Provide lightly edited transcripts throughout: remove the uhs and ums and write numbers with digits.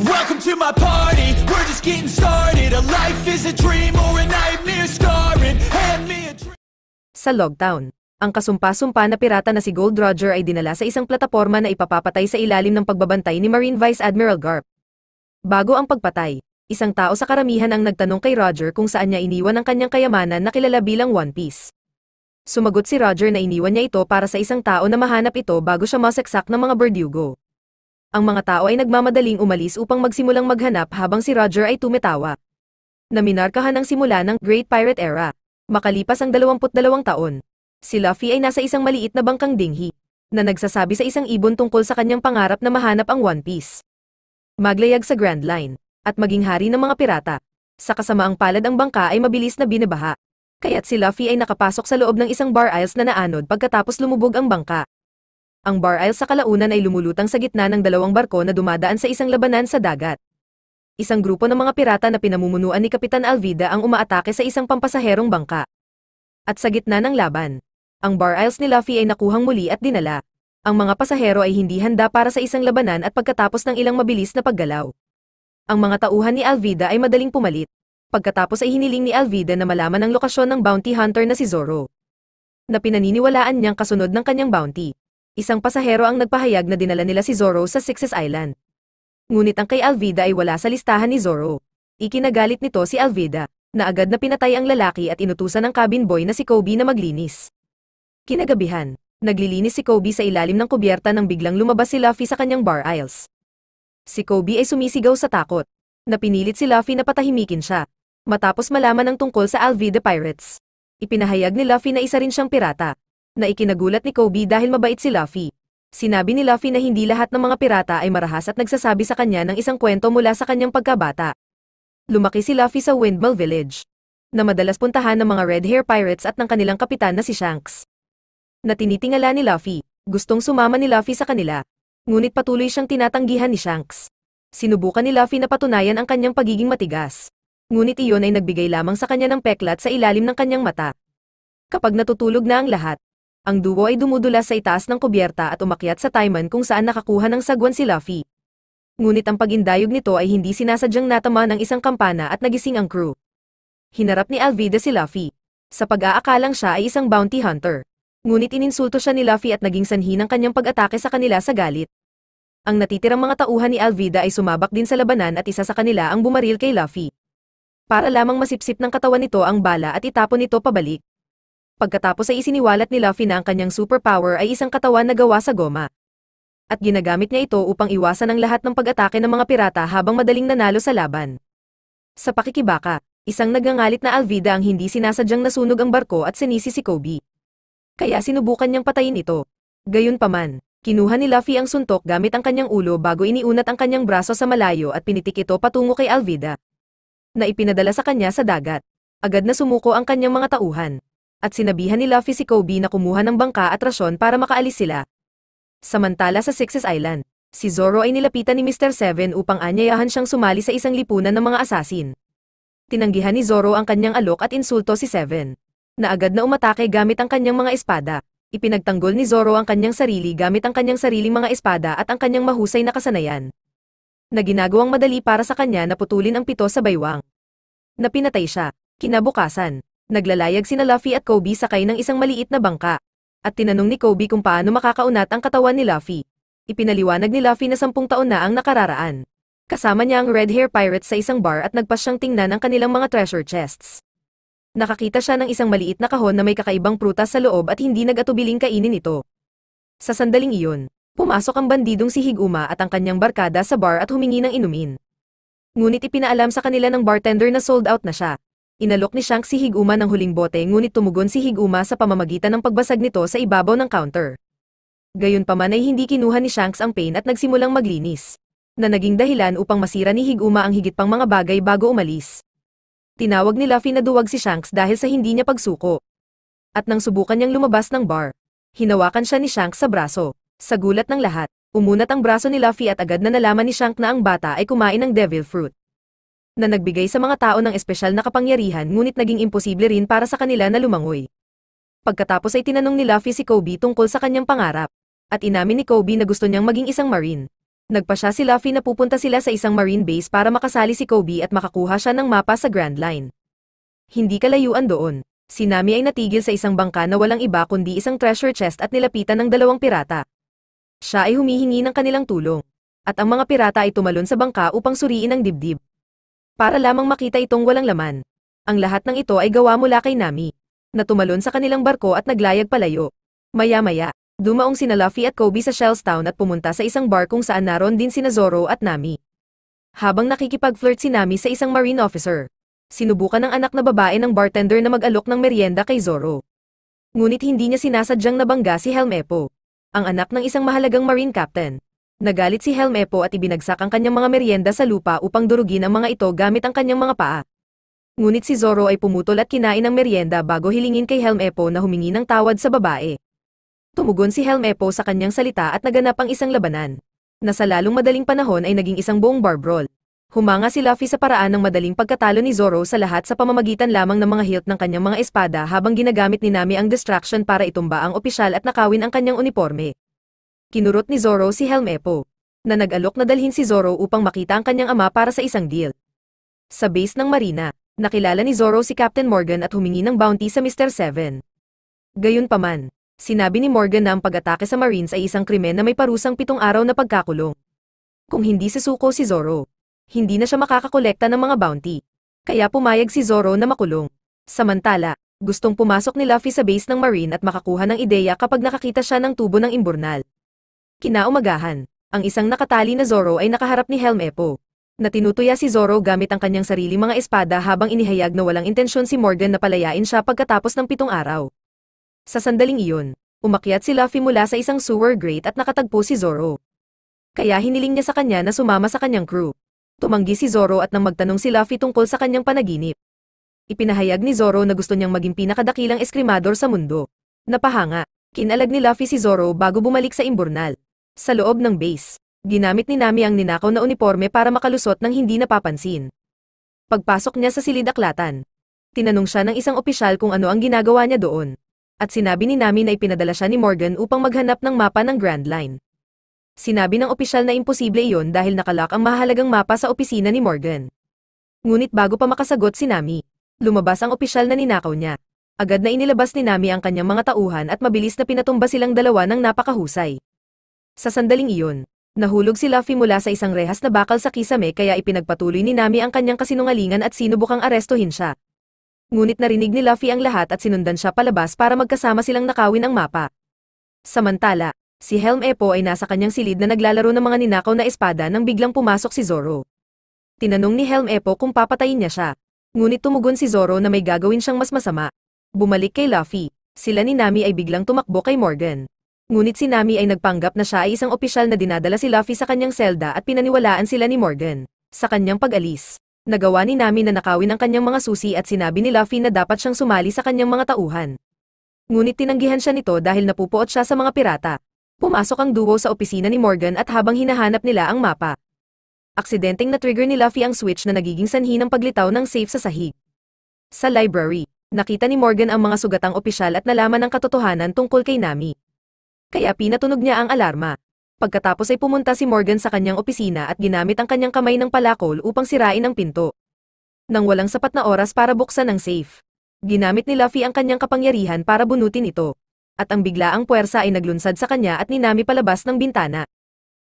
Welcome to my party, we're just getting started. A life is a dream or a nightmare scarring. Hand me a dream. Sa Logtown, ang kasumpa-sumpa na pirata na si Gold Roger ay dinala sa isang plataporma na ipapapatay sa ilalim ng pagbabantay ni Marine Vice Admiral Garp. Bago ang pagpatay, isang tao sa karamihan ang nagtanong kay Roger kung saan niya iniwan ang kanyang kayamanan na kilala bilang One Piece. Sumagot si Roger na iniwan niya ito para sa isang tao na mahanap ito bago siya masaksak ng mga Verdugo. Ang mga tao ay nagmamadaling umalis upang magsimulang maghanap habang si Roger ay tumatawa. Naminarkahan ang simula ng Great Pirate Era. Makalipas ang 22 taon, si Luffy ay nasa isang maliit na bangkang dinghi, na nagsasabi sa isang ibon tungkol sa kanyang pangarap na mahanap ang One Piece. Maglayag sa Grand Line, at maging hari ng mga pirata. Sa kasamaang palad ang bangka ay mabilis na binabaha, kaya't si Luffy ay nakapasok sa loob ng isang bar aisles na naanod pagkatapos lumubog ang bangka. Ang bar aisles sa kalaunan ay lumulutang sa gitna ng dalawang barko na dumadaan sa isang labanan sa dagat. Isang grupo ng mga pirata na pinamumunuan ni Kapitan Alvida ang umaatake sa isang pampasaherong bangka. At sa gitna ng laban, ang bar aisles ni Luffy ay nakuhang muli at dinala. Ang mga pasahero ay hindi handa para sa isang labanan at pagkatapos ng ilang mabilis na paggalaw. Ang mga tauhan ni Alvida ay madaling pumalit. Pagkatapos ay hiniling ni Alvida na malaman ang lokasyon ng bounty hunter na si Zoro, na pinaniniwalaan niyang kasunod ng kanyang bounty. Isang pasahero ang nagpahayag na dinala nila si Zoro sa Sixes Island. Ngunit ang kay Alvida ay wala sa listahan ni Zoro. Ikinagalit nito si Alvida, na agad na pinatay ang lalaki at inutusan ng cabin boy na si Kobe na maglinis. Kinagabihan, naglilinis si Kobe sa ilalim ng kubyerta nang biglang lumabas si Luffy sa kanyang bar aisles. Si Kobe ay sumisigaw sa takot, na pinilit si Luffy na patahimikin siya. Matapos malaman ang tungkol sa Alvida Pirates, ipinahayag ni Luffy na isa rin siyang pirata, na ikinagulat ni Kobe dahil mabait si Luffy. Sinabi ni Luffy na hindi lahat ng mga pirata ay marahas at nagsasabi sa kanya ng isang kwento mula sa kanyang pagkabata. Lumaki si Luffy sa Windmill Village, na madalas puntahan ng mga Red Hair Pirates at ng kanilang kapitan na si Shanks. Na tinitingala ni Luffy, gustong sumama ni Luffy sa kanila, ngunit patuloy siyang tinatanggihan ni Shanks. Sinubukan ni Luffy na patunayan ang kanyang pagiging matigas, ngunit iyon ay nagbigay lamang sa kanya ng peklat sa ilalim ng kanyang mata. Kapag natutulog na ang lahat, ang duo ay dumudulas sa itaas ng kubyerta at umakyat sa Taiman kung saan nakakuha ng sagwan si Luffy. Ngunit ang pagindayog nito ay hindi sinasadyang natama ng isang kampana at nagising ang crew. Hinarap ni Alvida si Luffy. Sa pag-aakalang siya ay isang bounty hunter. Ngunit ininsulto siya ni Luffy at naging sanhi ng kanyang pag-atake sa kanila sa galit. Ang natitirang mga tauhan ni Alvida ay sumabak din sa labanan at isa sa kanila ang bumaril kay Luffy. Para lamang masipsip ng katawan nito ang bala at itapon ito pabalik. Pagkatapos ay isiniwalat ni Luffy na ang kanyang superpower ay isang katawan na gawa sa goma. At ginagamit niya ito upang iwasan ang lahat ng pag-atake ng mga pirata habang madaling nanalo sa laban. Sa pakikibaka, isang nagngangalit na Alvida ang hindi sinasadyang nasunog ang barko at sinisi si Kobe. Kaya sinubukan niyang patayin ito. Gayunpaman, kinuha ni Luffy ang suntok gamit ang kanyang ulo bago iniunat ang kanyang braso sa malayo at pinitik ito patungo kay Alvida, na ipinadala sa kanya sa dagat. Agad na sumuko ang kanyang mga tauhan. At sinabihan ni Luffy si Kobe na kumuha ng bangka at rasyon para makaalis sila. Samantala sa Sixes Island, si Zoro ay nilapitan ni Mr. Seven upang anyayahan siyang sumali sa isang lipunan ng mga asasin. Tinanggihan ni Zoro ang kanyang alok at insulto si Seven, na agad na umatake gamit ang kanyang mga espada. Ipinagtanggol ni Zoro ang kanyang sarili gamit ang kanyang sariling mga espada at ang kanyang mahusay na kasanayan, na ginagawang madali para sa kanya na putulin ang pito sa baywang. Napinatay siya. Kinabukasan, naglalayag sina Luffy at Kobe sakay ng isang maliit na bangka, at tinanong ni Kobe kung paano makakaunat ang katawan ni Luffy. Ipinaliwanag ni Luffy na 10 taon na ang nakararaan. Kasama niya ang Red Hair Pirates sa isang bar at nagpas siyang tingnan ang kanilang mga treasure chests. Nakakita siya ng isang maliit na kahon na may kakaibang prutas sa loob at hindi nag-atubiling kainin ito. Sa sandaling iyon, pumasok ang bandidong si Higuma at ang kanyang barkada sa bar at humingi ng inumin. Ngunit ipinaalam sa kanila ng bartender na sold out na siya. Inalok ni Shanks si Higuma ng huling bote ngunit tumugon si Higuma sa pamamagitan ng pagbasag nito sa ibabaw ng counter. Gayunpaman ay hindi kinuha ni Shanks ang pain at nagsimulang maglinis, na naging dahilan upang masira ni Higuma ang higit pang mga bagay bago umalis. Tinawag ni Luffy na duwag si Shanks dahil sa hindi niya pagsuko. At nang subukan niyang lumabas ng bar, hinawakan siya ni Shanks sa braso. Sa gulat ng lahat, umunat ang braso ni Luffy at agad na nalaman ni Shanks na ang bata ay kumain ng devil fruit, na nagbigay sa mga tao ng espesyal na kapangyarihan ngunit naging imposible rin para sa kanila na lumangoy. Pagkatapos ay tinanong ni Luffy si Kobe tungkol sa kanyang pangarap, at inamin ni Kobe na gusto niyang maging isang marine, Nagpasya si Luffy na pupunta sila sa isang marine base para makasali si Kobe at makakuha siya ng mapa sa Grand Line. Hindi kalayuan doon, si Nami ay natigil sa isang bangka na walang iba kundi isang treasure chest at nilapitan ng dalawang pirata. Siya ay humihingi ng kanilang tulong, at ang mga pirata ay tumalon sa bangka upang suriin ang dibdib. Para lamang makita itong walang laman. Ang lahat ng ito ay gawa mula kay Nami, na tumalon sa kanilang barko at naglayag palayo. Maya-maya, dumaong sina Luffy at Kobe sa Shells Town at pumunta sa isang bar kung saan naroon din sina Zoro at Nami. Habang nakikipag-flirt si Nami sa isang marine officer, sinubukan ng anak na babae ng bartender na mag-alok ng merienda kay Zoro. Ngunit hindi niya sinasadyang nabangga si Helm Epo, ang anak ng isang mahalagang marine captain. Nagalit si Helm Epo at ibinagsak ang kanyang mga merienda sa lupa upang durugin ang mga ito gamit ang kanyang mga paa. Ngunit si Zoro ay pumutol at kinain ang merienda bago hilingin kay Helm Epo na humingi ng tawad sa babae. Tumugon si Helm Epo sa kanyang salita at naganap ang isang labanan, na sa lalong madaling panahon ay naging isang buong bar brawl. Humanga si Luffy sa paraan ng madaling pagkatalo ni Zoro sa lahat sa pamamagitan lamang ng mga hilt ng kanyang mga espada habang ginagamit ni Nami ang distraction para itumba ang opisyal at nakawin ang kanyang uniforme. Kinurot ni Zoro si Helm Epo, na nag-alok na dalhin si Zoro upang makita ang kanyang ama para sa isang deal. Sa base ng marina, nakilala ni Zoro si Captain Morgan at humingi ng bounty sa Mr. Seven. Gayunpaman, sinabi ni Morgan na ang pag-atake sa Marines ay isang krimen na may parusang 7 araw na pagkakulong. Kung hindi susuko si Zoro, hindi na siya makakakolekta ng mga bounty. Kaya pumayag si Zoro na makulong. Samantala, gustong pumasok ni Luffy sa base ng Marine at makakuha ng ideya kapag nakakita siya ng tubo ng imburnal. Kinaumagahan, ang isang nakatali na Zoro ay nakaharap ni Helm Epo, na tinutuya si Zoro gamit ang kanyang sariling mga espada habang inihayag na walang intensyon si Morgan na palayain siya pagkatapos ng 7 araw. Sa sandaling iyon, umakyat si Luffy mula sa isang sewer grate at nakatagpo si Zoro. Kaya hiniling niya sa kanya na sumama sa kanyang crew. Tumanggi si Zoro at nang magtanong si Luffy tungkol sa kanyang panaginip. Ipinahayag ni Zoro na gusto niyang maging pinakadakilang eskrimador sa mundo. Napahanga, kinalag ni Luffy si Zoro bago bumalik sa imburnal. Sa loob ng base, ginamit ni Nami ang ninakaw na uniforme para makalusot ng hindi napapansin. Pagpasok niya sa silid-aklatan, tinanong siya ng isang opisyal kung ano ang ginagawa niya doon. At sinabi ni Nami na ipinadala siya ni Morgan upang maghanap ng mapa ng Grand Line. Sinabi ng opisyal na imposible iyon dahil nakalock ang mahalagang mapa sa opisina ni Morgan. Ngunit bago pa makasagot si Nami, lumabas ang opisyal na ninakaw niya. Agad na inilabas ni Nami ang kanyang mga tauhan at mabilis na pinatumba silang dalawa ng napakahusay. Sa sandaling iyon, nahulog si Luffy mula sa isang rehas na bakal sa kisame kaya ipinagpatuloy ni Nami ang kanyang kasinungalingan at sinubukang arestuhin siya. Ngunit narinig ni Luffy ang lahat at sinundan siya palabas para magkasama silang nakawin ang mapa. Samantala, si Helm Epo ay nasa kanyang silid na naglalaro ng mga ninakaw na espada nang biglang pumasok si Zoro. Tinanong ni Helm Epo kung papatayin niya siya. Ngunit tumugon si Zoro na may gagawin siyang mas masama. Bumalik kay Luffy, sila ni Nami ay biglang tumakbo kay Morgan. Ngunit si Nami ay nagpanggap na siya ay isang opisyal na dinadala si Luffy sa kanyang selda at pinaniwalaan sila ni Morgan. Sa kanyang pag-alis, nagawa ni Nami na nakawin ang kanyang mga susi at sinabi ni Luffy na dapat siyang sumali sa kanyang mga tauhan. Ngunit tinanggihan siya nito dahil napupuot siya sa mga pirata. Pumasok ang duo sa opisina ni Morgan at habang hinahanap nila ang mapa, aksidenteng na-trigger ni Luffy ang switch na nagiging sanhi ng paglitaw ng safe sa sahig. Sa library, nakita ni Morgan ang mga sugatang opisyal at nalaman ang katotohanan tungkol kay Nami. Kaya pinatunog niya ang alarma. Pagkatapos ay pumunta si Morgan sa kanyang opisina at ginamit ang kanyang kamay ng palakol upang sirain ang pinto. Nang walang sapat na oras para buksan ang safe, ginamit ni Luffy ang kanyang kapangyarihan para bunutin ito. At ang biglaang puwersa ay naglunsad sa kanya at ninami palabas ng bintana.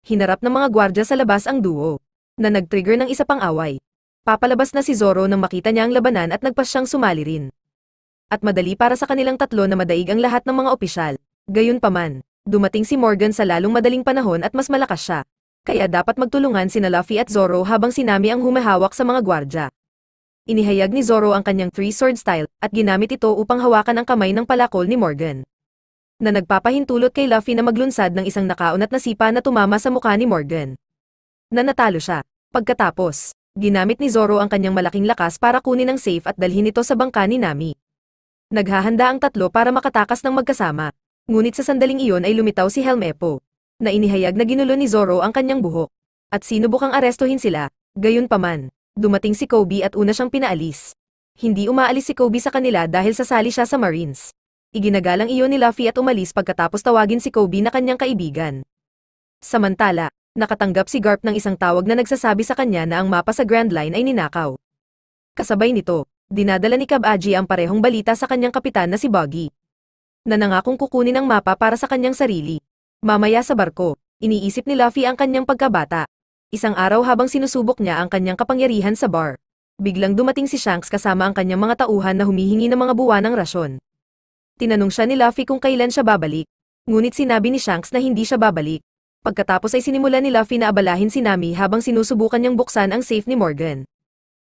Hinarap ng mga gwardya sa labas ang duo, na nag-trigger ng isa pang away. Papalabas na si Zoro nang makita niya ang labanan at nagpas siyang sumali rin. At madali para sa kanilang tatlo na madaig ang lahat ng mga opisyal. Gayunpaman, dumating si Morgan sa lalong madaling panahon at mas malakas siya. Kaya dapat magtulungan sina Luffy at Zoro habang si Nami ang humahawak sa mga gwardya. Inihayag ni Zoro ang kanyang three-sword style at ginamit ito upang hawakan ang kamay ng palakol ni Morgan, na nagpapahintulot kay Luffy na maglunsad ng isang nakaunat na sipa na tumama sa mukha ni Morgan. Nanatalo siya. Pagkatapos, ginamit ni Zoro ang kanyang malaking lakas para kunin ang safe at dalhin ito sa bangka ni Nami. Naghahanda ang tatlo para makatakas ng magkasama. Ngunit sa sandaling iyon ay lumitaw si Helm Epo, na inihayag na ginulo ni Zoro ang kanyang buhok, at sinubukang arestuhin sila. Gayunpaman, dumating si Kobe at una siyang pinaalis. Hindi umaalis si Kobe sa kanila dahil sasali siya sa Marines. Iginagalang iyon ni Luffy at umalis pagkatapos tawagin si Kobe na kanyang kaibigan. Samantala, Nakatanggap si Garp ng isang tawag na nagsasabi sa kanya na ang mapa sa Grand Line ay ninakaw. Kasabay nito, dinadala ni Kabaji ang parehong balita sa kanyang kapitan na si Buggy, na nangakong kukunin ang mapa para sa kanyang sarili. Mamaya sa barko, iniisip ni Luffy ang kanyang pagkabata. Isang araw habang sinusubok niya ang kanyang kapangyarihan sa bar, biglang dumating si Shanks kasama ang kanyang mga tauhan na humihingi ng mga buwanang rasyon. Tinanong siya ni Luffy kung kailan siya babalik, ngunit sinabi ni Shanks na hindi siya babalik. Pagkatapos ay sinimula ni Luffy na abalahin si Nami habang sinusubukan niyang buksan ang safe ni Morgan.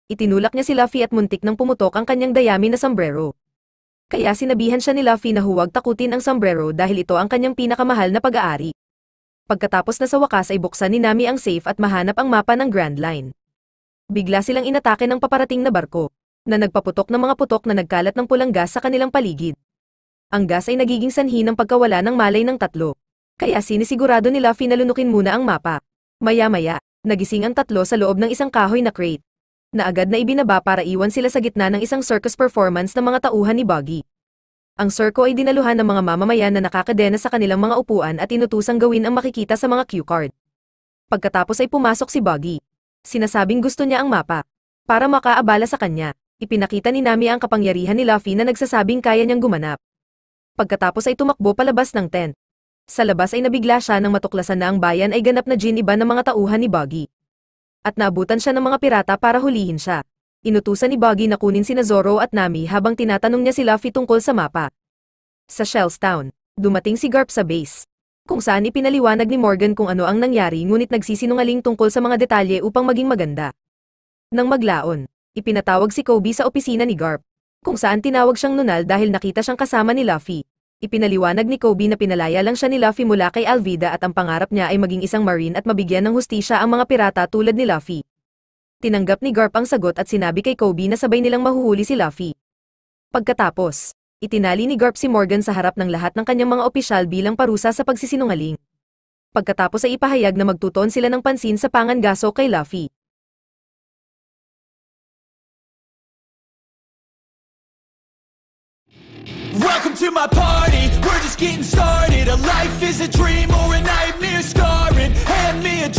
Itinulak niya si Luffy at muntik nang pumutok ang kanyang dayami na sombrero. Kaya sinabihan siya ni Luffy na huwag takutin ang sombrero dahil ito ang kanyang pinakamahal na pag-aari. Pagkatapos na sa wakas ay buksan ni Nami ang safe at mahanap ang mapa ng Grand Line. Bigla silang inatake ng paparating na barko, na nagpaputok ng mga putok na nagkalat ng pulang gas sa kanilang paligid. Ang gas ay nagiging sanhi ng pagkawala ng malay ng tatlo. Kaya sinisigurado ni Luffy na lunukin muna ang mapa. Maya-maya, nagising ang tatlo sa loob ng isang kahoy na crate, na agad na ibinaba para iwan sila sa gitna ng isang circus performance ng mga tauhan ni Buggy. Ang circo ay dinaluhan ng mga mamamayan na nakakadena sa kanilang mga upuan at inutusang gawin ang makikita sa mga cue card. Pagkatapos ay pumasok si Buggy. Sinasabing gusto niya ang mapa. Para makaabala sa kanya, ipinakita ni Nami ang kapangyarihan ni Luffy na nagsasabing kaya niyang gumanap. Pagkatapos ay tumakbo palabas ng tent. Sa labas ay nabigla siya nang matuklasan na ang bayan ay ganap na gin-iba ng mga tauhan ni Buggy. At naabutan siya ng mga pirata para hulihin siya. Inutusan ni Buggy na kunin sina Zoro at Nami habang tinatanong niya si Luffy tungkol sa mapa. Sa Shells Town, dumating si Garp sa base, kung saan ipinaliwanag ni Morgan kung ano ang nangyari ngunit nagsisinungaling tungkol sa mga detalye upang maging maganda. Nang maglaon, ipinatawag si Kobe sa opisina ni Garp, kung saan tinawag siyang nunal dahil nakita siyang kasama ni Luffy. Ipinaliwanag ni Kobe na pinalaya lang siya ni Luffy mula kay Alvida at ang pangarap niya ay maging isang marine at mabigyan ng hustisya ang mga pirata tulad ni Luffy. Tinanggap ni Garp ang sagot at sinabi kay Kobe na sabay nilang mahuhuli si Luffy. Pagkatapos, itinali ni Garp si Morgan sa harap ng lahat ng kanyang mga opisyal bilang parusa sa pagsisinungaling. Pagkatapos ay ipahayag na magtutuon sila ng pansin sa pangangaso kay Luffy. Welcome to my party, we're just getting started. A life is a dream or a nightmare scarring. Hand me a drink.